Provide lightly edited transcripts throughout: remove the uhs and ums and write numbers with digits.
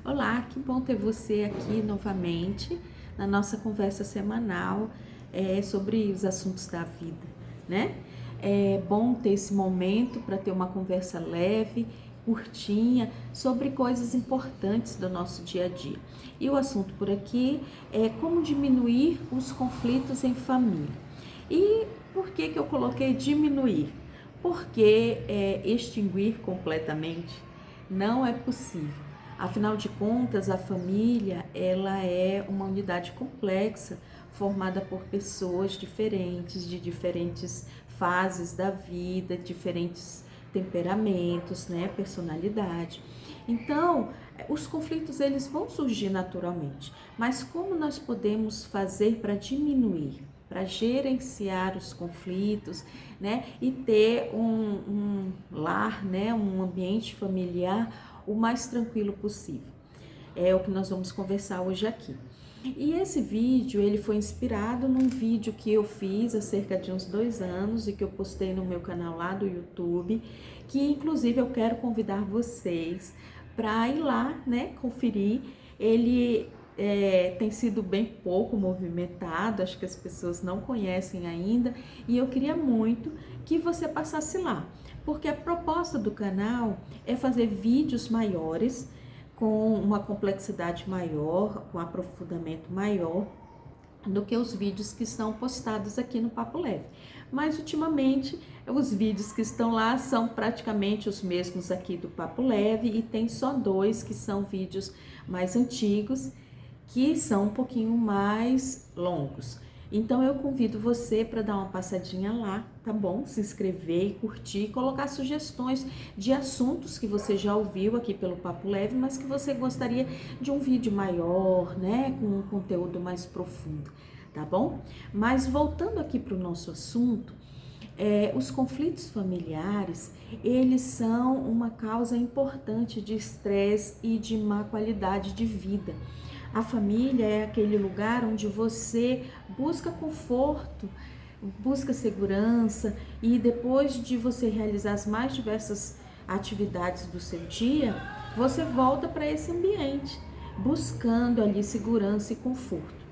Olá, que bom ter você aqui novamente na nossa conversa semanal sobre os assuntos da vida, né? É bom ter esse momento para ter uma conversa leve, curtinha, sobre coisas importantes do nosso dia a dia. E o assunto por aqui é como diminuir os conflitos em família. E por que eu coloquei diminuir? Porque extinguir completamente não é possível. Afinal de contas, a família, ela é uma unidade complexa, formada por pessoas diferentes, de diferentes fases da vida, diferentes temperamentos, né, personalidade. Então, os conflitos eles vão surgir naturalmente, mas como nós podemos fazer para diminuir, para gerenciar os conflitos, né, e ter um lar, né, um ambiente familiar o mais tranquilo possível. É o que nós vamos conversar hoje aqui. E esse vídeo, ele foi inspirado num vídeo que eu fiz há cerca de uns 2 anos e que eu postei no meu canal lá do YouTube, que inclusive eu quero convidar vocês para ir lá, né, conferir. Ele tem sido bem pouco movimentado, acho que as pessoas não conhecem ainda, e eu queria muito que você passasse lá, porque a proposta do canal é fazer vídeos maiores, com uma complexidade maior, com aprofundamento maior do que os vídeos que são postados aqui no Papo Leve. Mas ultimamente os vídeos que estão lá são praticamente os mesmos aqui do Papo Leve e tem só 2 que são vídeos mais antigos, que são um pouquinho mais longos. Então eu convido você para dar uma passadinha lá, tá bom? Se inscrever e curtir, colocar sugestões de assuntos que você já ouviu aqui pelo Papo Leve, mas que você gostaria de um vídeo maior, né? Com um conteúdo mais profundo, tá bom? Mas voltando aqui para o nosso assunto, os conflitos familiares, eles são uma causa importante de estresse e de má qualidade de vida. A família é aquele lugar onde você busca conforto, busca segurança e depois de você realizar as mais diversas atividades do seu dia, você volta para esse ambiente, buscando ali segurança e conforto.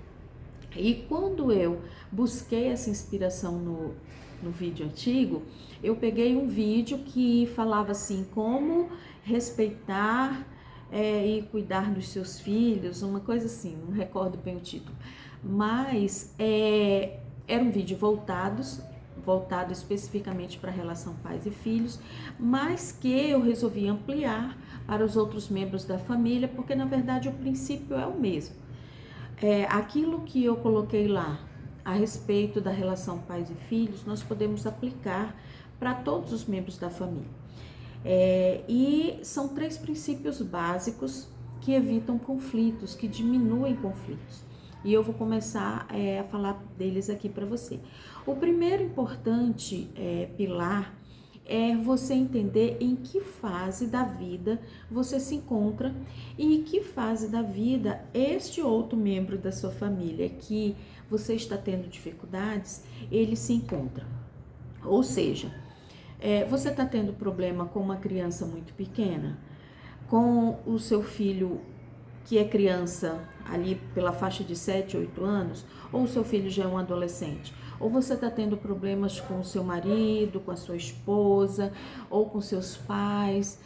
E quando eu busquei essa inspiração no vídeo antigo, eu peguei um vídeo que falava assim, como respeitar e cuidar dos seus filhos, uma coisa assim, não recordo bem o título. Mas era um vídeo voltado especificamente para a relação pais e filhos, mas que eu resolvi ampliar para os outros membros da família, porque na verdade o princípio é o mesmo. Aquilo que eu coloquei lá a respeito da relação pais e filhos, nós podemos aplicar para todos os membros da família. E são 3 princípios básicos que evitam conflitos, que diminuem conflitos. E eu vou começar a falar deles aqui para você. O primeiro importante pilar é você entender em que fase da vida você se encontra e em que fase da vida este outro membro da sua família que você está tendo dificuldades, ele se encontra. Ou seja, você está tendo problema com uma criança muito pequena, com o seu filho que é criança ali pela faixa de 7, 8 anos, ou o seu filho já é um adolescente, ou você está tendo problemas com o seu marido, com a sua esposa, ou com seus pais,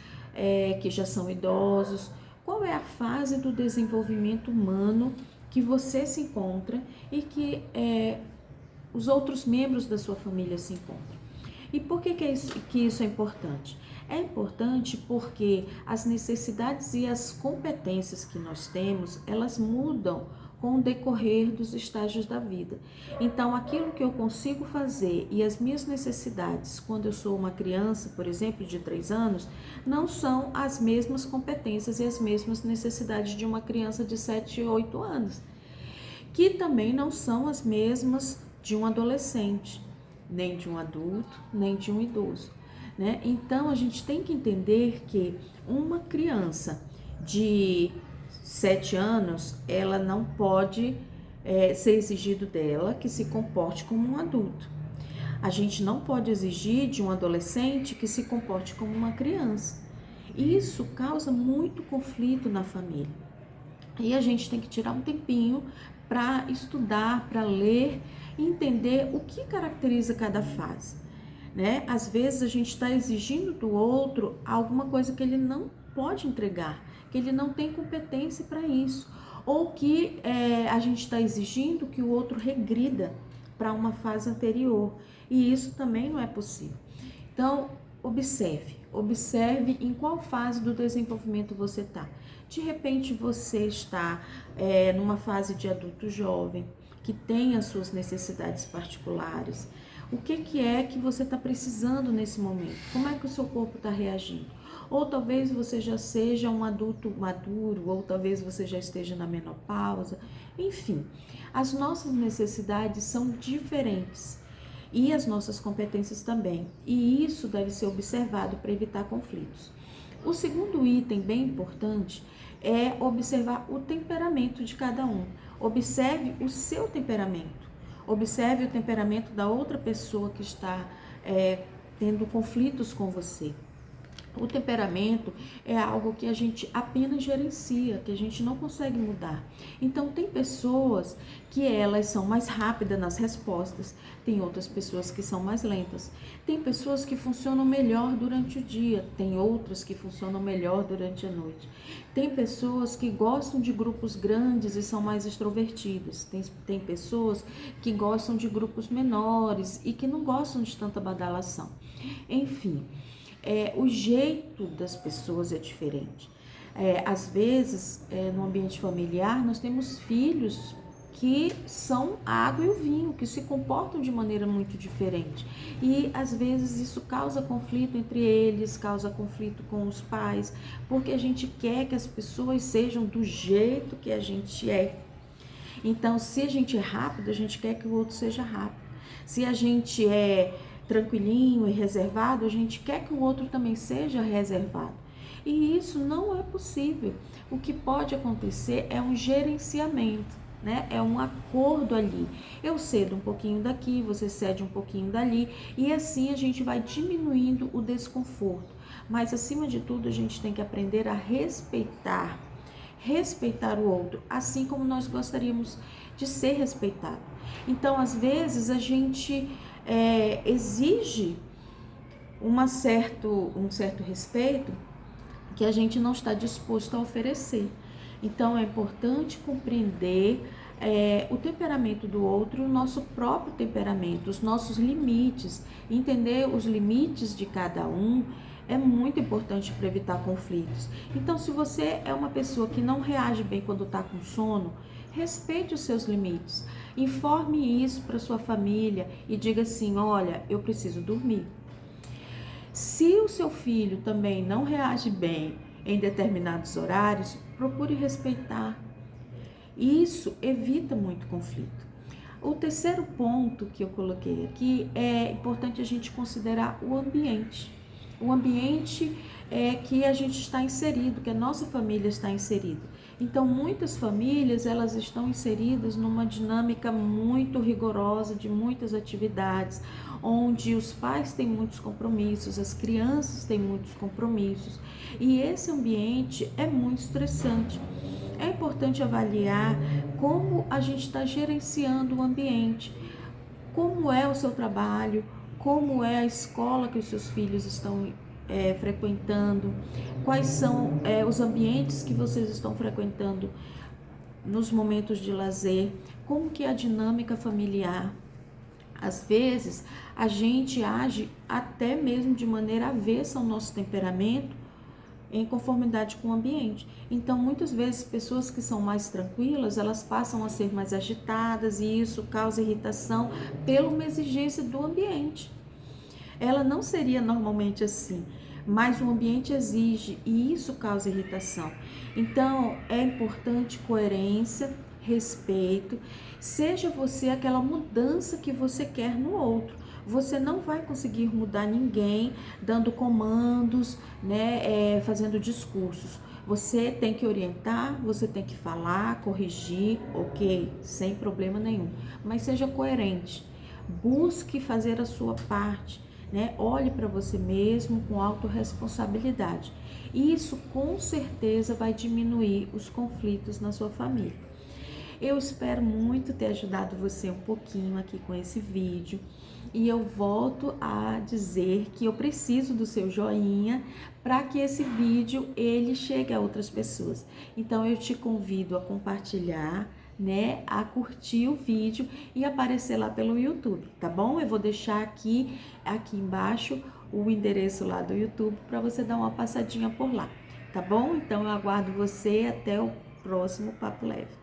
que já são idosos. Qual é a fase do desenvolvimento humano que você se encontra e que os outros membros da sua família se encontram? E por que isso é importante? É importante porque as necessidades e as competências que nós temos, elas mudam com o decorrer dos estágios da vida. Então, aquilo que eu consigo fazer e as minhas necessidades quando eu sou uma criança, por exemplo, de 3 anos, não são as mesmas competências e as mesmas necessidades de uma criança de 7, 8 anos, que também não são as mesmas de um adolescente, nem de um adulto, nem de um idoso, né? Então, a gente tem que entender que uma criança de 7 anos, ela não pode ser exigido dela que se comporte como um adulto. A gente não pode exigir de um adolescente que se comporte como uma criança. Isso causa muito conflito na família. E a gente tem que tirar um tempinho para estudar, para ler e entender o que caracteriza cada fase, né? Às vezes a gente está exigindo do outro alguma coisa que ele não pode entregar, que ele não tem competência para isso, ou que a gente está exigindo que o outro regrida para uma fase anterior, e isso também não é possível. Então, observe em qual fase do desenvolvimento você está. De repente você está numa fase de adulto jovem, que tem as suas necessidades particulares. O que é que você está precisando nesse momento? Como é que o seu corpo está reagindo? Ou talvez você já seja um adulto maduro, ou talvez você já esteja na menopausa. Enfim, as nossas necessidades são diferentes e as nossas competências também. E isso deve ser observado para evitar conflitos. O segundo item bem importante é observar o temperamento de cada um. Observe o seu temperamento. Observe o temperamento da outra pessoa que está tendo conflitos com você. O temperamento é algo que a gente apenas gerencia, que a gente não consegue mudar. Então, tem pessoas que elas são mais rápidas nas respostas, tem outras pessoas que são mais lentas. Tem pessoas que funcionam melhor durante o dia, tem outras que funcionam melhor durante a noite. Tem pessoas que gostam de grupos grandes e são mais extrovertidas. Tem pessoas que gostam de grupos menores e que não gostam de tanta badalação. Enfim, o jeito das pessoas é diferente. Às vezes, no ambiente familiar, nós temos filhos que são a água e o vinho, que se comportam de maneira muito diferente. E às vezes isso causa conflito entre eles, causa conflito com os pais, porque a gente quer que as pessoas sejam do jeito que a gente é. Então, se a gente é rápido, a gente quer que o outro seja rápido. Se a gente é tranquilinho e reservado, a gente quer que o outro também seja reservado. E isso não é possível. O que pode acontecer é um gerenciamento, né? É um acordo ali. Eu cedo um pouquinho daqui, você cede um pouquinho dali, e assim a gente vai diminuindo o desconforto. Mas acima de tudo, a gente tem que aprender a respeitar o outro, assim como nós gostaríamos de ser respeitado. Então, às vezes, a gente exige um certo respeito que a gente não está disposto a oferecer. Então, é importante compreender o temperamento do outro, o nosso próprio temperamento, os nossos limites, entender os limites de cada um. É muito importante para evitar conflitos. Então, se você é uma pessoa que não reage bem quando está com sono, respeite os seus limites. Informe isso para sua família e diga assim: olha, eu preciso dormir. Se o seu filho também não reage bem em determinados horários, procure respeitar. Isso evita muito conflito. O terceiro ponto que eu coloquei aqui é importante a gente considerar o ambiente. O ambiente que a gente está inserido, que a nossa família está inserida. Então, muitas famílias, elas estão inseridas numa dinâmica muito rigorosa de muitas atividades, onde os pais têm muitos compromissos, as crianças têm muitos compromissos, e esse ambiente é muito estressante. É importante avaliar como a gente está gerenciando o ambiente, como é o seu trabalho, como é a escola que os seus filhos estão frequentando, quais são os ambientes que vocês estão frequentando nos momentos de lazer, como que é a dinâmica familiar. Às vezes, a gente age até mesmo de maneira avessa ao nosso temperamento, em conformidade com o ambiente. Então, muitas vezes, pessoas que são mais tranquilas, elas passam a ser mais agitadas e isso causa irritação pela uma exigência do ambiente. Ela não seria normalmente assim, mas o ambiente exige e isso causa irritação. Então, é importante coerência, respeito, seja você aquela mudança que você quer no outro. Você não vai conseguir mudar ninguém dando comandos, né, fazendo discursos. Você tem que orientar, você tem que falar, corrigir, ok, sem problema nenhum. Mas seja coerente, busque fazer a sua parte, né? Olhe para você mesmo com autorresponsabilidade. Isso com certeza vai diminuir os conflitos na sua família. Eu espero muito ter ajudado você um pouquinho aqui com esse vídeo. E eu volto a dizer que eu preciso do seu joinha para que esse vídeo ele chegue a outras pessoas. Então eu te convido a compartilhar, né, a curtir o vídeo e aparecer lá pelo YouTube, tá bom? Eu vou deixar aqui embaixo o endereço lá do YouTube para você dar uma passadinha por lá, tá bom? Então eu aguardo você até o próximo Papo Leve.